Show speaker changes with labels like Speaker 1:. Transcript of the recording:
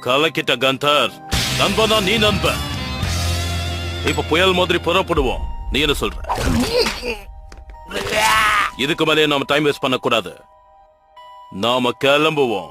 Speaker 1: கலக்கிட்ட கந்தர், நண்பனா நீ நண்பன். இப்ப புயல் மாதிரி புறப்படுவோம். நீ என்ன சொல்ற? இதுக்கு மேலே நாம டைம் வேஸ்ட் பண்ண கூடாது. நாம கிளம்புவோம்.